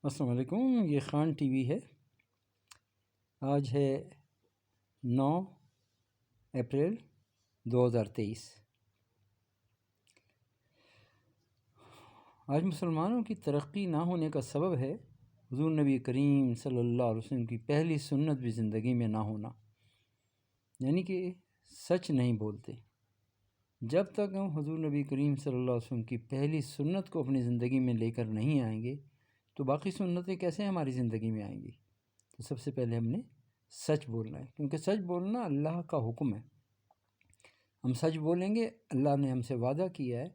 السلام علیکم، یہ خان ٹی وی ہے۔ آج ہے 9 اپریل 2023۔ آج مسلمانوں کی ترقی نہ ہونے کا سبب ہے حضور نبی کریم صلی اللہ علیہ وسلم کی پہلی سنت بھی زندگی میں نہ ہونا، یعنی کہ سچ نہیں بولتے۔ جب تک ہم حضور نبی کریم صلی اللہ علیہ وسلم کی پہلی سنت کو اپنی زندگی میں لے کر نہیں آئیں گے تو باقی سنتیں کیسے ہماری زندگی میں آئیں گی؟ تو سب سے پہلے ہم نے سچ بولنا ہے، کیونکہ سچ بولنا اللہ کا حکم ہے۔ ہم سچ بولیں گے، اللہ نے ہم سے وعدہ کیا ہے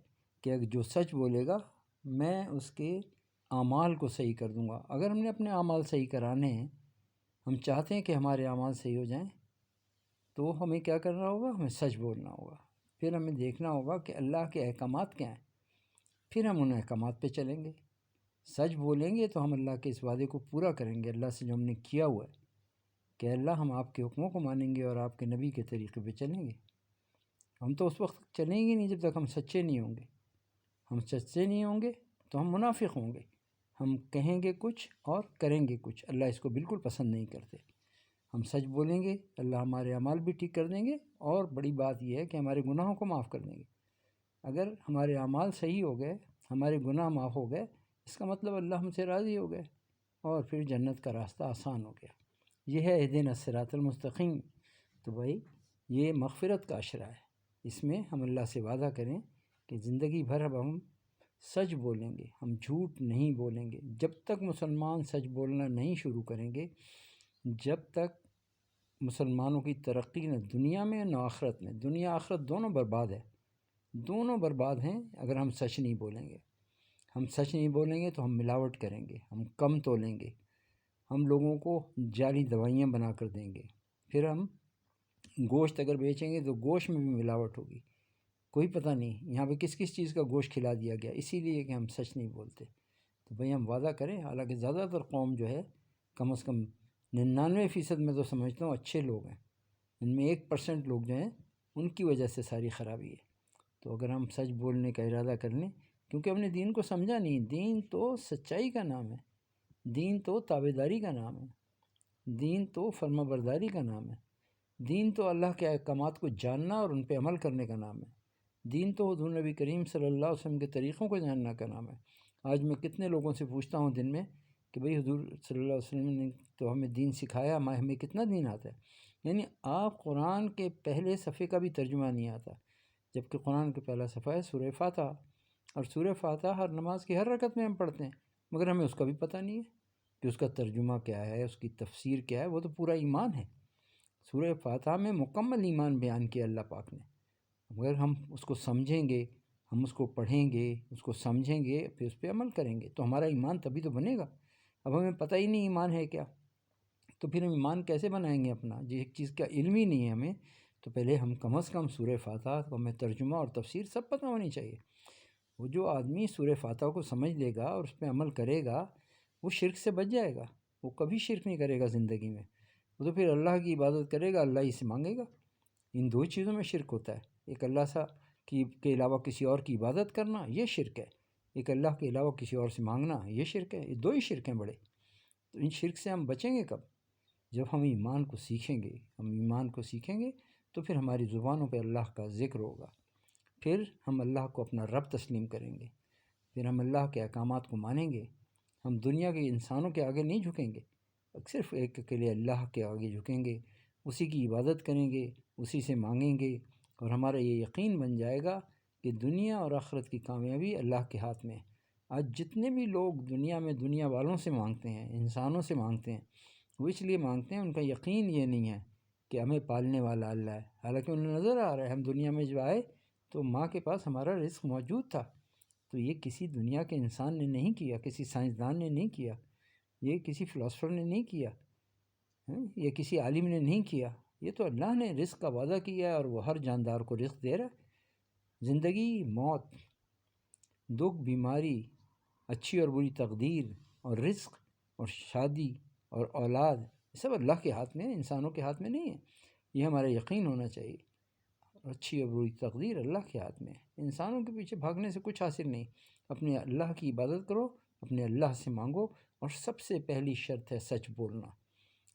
کہ جو سچ بولے گا میں اس کے اعمال کو صحیح کر دوں گا۔ اگر ہم نے اپنے اعمال صحیح کرانے ہیں، ہم چاہتے ہیں کہ ہمارے اعمال صحیح ہو جائیں، تو ہمیں کیا کرنا ہوگا؟ ہمیں سچ بولنا ہوگا۔ پھر ہمیں دیکھنا ہوگا کہ اللہ کے احکامات کیا ہیں، پھر ہم ان احکامات پہ چلیں گے۔ سچ بولیں گے تو ہم اللہ کے اس وعدے کو پورا کریں گے، اللہ سے جو ہم نے کیا ہوا ہے کہ اللہ ہم آپ کے حکموں کو مانیں گے اور آپ کے نبی کے طریقے پہ چلیں گے۔ ہم تو اس وقت چلیں گے نہیں جب تک ہم سچے نہیں ہوں گے۔ ہم سچے نہیں ہوں گے تو ہم منافق ہوں گے، ہم کہیں گے کچھ اور کریں گے کچھ۔ اللہ اس کو بالکل پسند نہیں کرتے۔ ہم سچ بولیں گے، اللہ ہمارے اعمال بھی ٹھیک کر دیں گے، اور بڑی بات یہ ہے کہ ہمارے گناہوں کو معاف کر دیں گے۔ اگر ہمارے اعمال صحیح ہو گئے، ہمارے گناہ معاف ہو گئے، اس کا مطلب اللہ ہم سے راضی ہو گئے اور پھر جنت کا راستہ آسان ہو گیا۔ یہ ہے اہدنا الصراط المستقیم۔ تو بھائی یہ مغفرت کا عشرہ ہے، اس میں ہم اللہ سے وعدہ کریں کہ زندگی بھر اب ہم سچ بولیں گے، ہم جھوٹ نہیں بولیں گے۔ جب تک مسلمان سچ بولنا نہیں شروع کریں گے، جب تک مسلمانوں کی ترقی نہ دنیا میں نہ آخرت میں، دنیا آخرت دونوں برباد ہے، دونوں برباد ہیں اگر ہم سچ نہیں بولیں گے۔ ہم سچ نہیں بولیں گے تو ہم ملاوٹ کریں گے، ہم کم تولیں گے، ہم لوگوں کو جعلی دوائیاں بنا کر دیں گے، پھر ہم گوشت اگر بیچیں گے تو گوشت میں بھی ملاوٹ ہوگی، کوئی پتہ نہیں یہاں پہ کس کس چیز کا گوشت کھلا دیا گیا، اسی لیے کہ ہم سچ نہیں بولتے۔ تو بھئی ہم وعدہ کریں، حالانکہ زیادہ تر قوم جو ہے کم از کم 99% میں تو سمجھتا ہوں اچھے لوگ ہیں، ان میں 1% لوگ جو ہیں ان کی وجہ سے ساری خرابی ہے۔ تو اگر ہم سچ بولنے کا ارادہ کر لیں، کیونکہ ہم نے دین کو سمجھا نہیں، دین تو سچائی کا نام ہے، دین تو تابعداری کا نام ہے، دین تو فرما برداری کا نام ہے، دین تو اللہ کے احکامات کو جاننا اور ان پہ عمل کرنے کا نام ہے، دین تو حضور نبی کریم صلی اللہ علیہ وسلم کے طریقوں کو جاننا کا نام ہے۔ آج میں کتنے لوگوں سے پوچھتا ہوں دن میں کہ بھئی حضور صلی اللہ علیہ وسلم نے تو ہمیں دین سکھایا، ہمیں کتنا دین آتا ہے؟ یعنی آپ قرآن کے پہلے صفحے کا بھی ترجمہ نہیں آتا، جبکہ قرآن کا پہلا صفحہ ہے سورہ فاتحہ، اور سورہ فاتحہ ہر نماز کی ہر رکعت میں ہم پڑھتے ہیں، مگر ہمیں اس کا بھی پتہ نہیں ہے کہ اس کا ترجمہ کیا ہے، اس کی تفسیر کیا ہے۔ وہ تو پورا ایمان ہے، سورہ فاتحہ میں مکمل ایمان بیان کیا اللہ پاک نے، مگر ہم اس کو سمجھیں گے، ہم اس کو پڑھیں گے، اس کو سمجھیں گے، پھر اس پہ عمل کریں گے تو ہمارا ایمان تبھی تو بنے گا۔ اب ہمیں پتہ ہی نہیں ایمان ہے کیا، تو پھر ہم ایمان کیسے بنائیں گے اپنا؟ جی ایک چیز کا علم ہی نہیں ہے ہمیں، تو پہلے ہم کم از کم سورہ فاتحہ کو ہمیں ترجمہ اور تفسیر سب پتہ ہونی چاہیے۔ وہ جو آدمی سورہ فاتحہ کو سمجھ لے گا اور اس پہ عمل کرے گا، وہ شرک سے بچ جائے گا، وہ کبھی شرک نہیں کرے گا زندگی میں، وہ تو پھر اللہ کی عبادت کرے گا، اللہ ہی سے مانگے گا۔ ان دو چیزوں میں شرک ہوتا ہے، ایک اللہ کے علاوہ کسی اور کی عبادت کرنا، یہ شرک ہے، ایک اللہ کے علاوہ کسی اور سے مانگنا، یہ شرک ہے۔ یہ دو ہی شرک ہیں بڑے۔ تو ان شرک سے ہم بچیں گے کب؟ جب ہم ایمان کو سیکھیں گے۔ ہم ایمان کو سیکھیں گے تو پھر ہماری زبانوں پہ اللہ کا ذکر ہوگا، پھر ہم اللہ کو اپنا رب تسلیم کریں گے، پھر ہم اللہ کے احکامات کو مانیں گے، ہم دنیا کے انسانوں کے آگے نہیں جھکیں گے، صرف ایک اکیلے اللہ کے آگے جھکیں گے، اسی کی عبادت کریں گے، اسی سے مانگیں گے، اور ہمارا یہ یقین بن جائے گا کہ دنیا اور آخرت کی کامیابی اللہ کے ہاتھ میں ہے۔ آج جتنے بھی لوگ دنیا میں دنیا والوں سے مانگتے ہیں، انسانوں سے مانگتے ہیں، وہ اس لیے مانگتے ہیں ان کا یقین یہ نہیں ہے کہ ہمیں پالنے والا اللہ ہے، حالانکہ انہیں نظر آ رہا ہے ہم دنیا میں جب آئے تو ماں کے پاس ہمارا رزق موجود تھا۔ تو یہ کسی دنیا کے انسان نے نہیں کیا، کسی سائنسدان نے نہیں کیا، یہ کسی فلاسفر نے نہیں کیا، یہ کسی عالم نے نہیں کیا، یہ تو اللہ نے رزق کا وعدہ کیا ہے اور وہ ہر جاندار کو رزق دے رہا ہے۔ زندگی، موت، دکھ، بیماری، اچھی اور بری تقدیر اور رزق اور شادی اور اولاد، یہ سب اللہ کے ہاتھ میں ہے، انسانوں کے ہاتھ میں نہیں ہے۔ یہ ہمارا یقین ہونا چاہیے۔ اچھی اور بری تقدیر اللہ کے ہاتھ میں ہے، انسانوں کے پیچھے بھاگنے سے کچھ حاصل نہیں۔ اپنے اللہ کی عبادت کرو، اپنے اللہ سے مانگو، اور سب سے پہلی شرط ہے سچ بولنا۔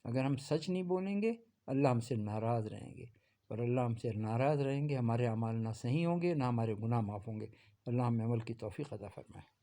اگر ہم سچ نہیں بولیں گے اللہ ہم سے ناراض رہیں گے، اور اللہ ہم سے ناراض رہیں گے ہمارے اعمال نہ صحیح ہوں گے، نہ ہمارے گناہ معاف ہوں گے۔ اللہ ہمیں عمل کی توفیق عطا فرمائے۔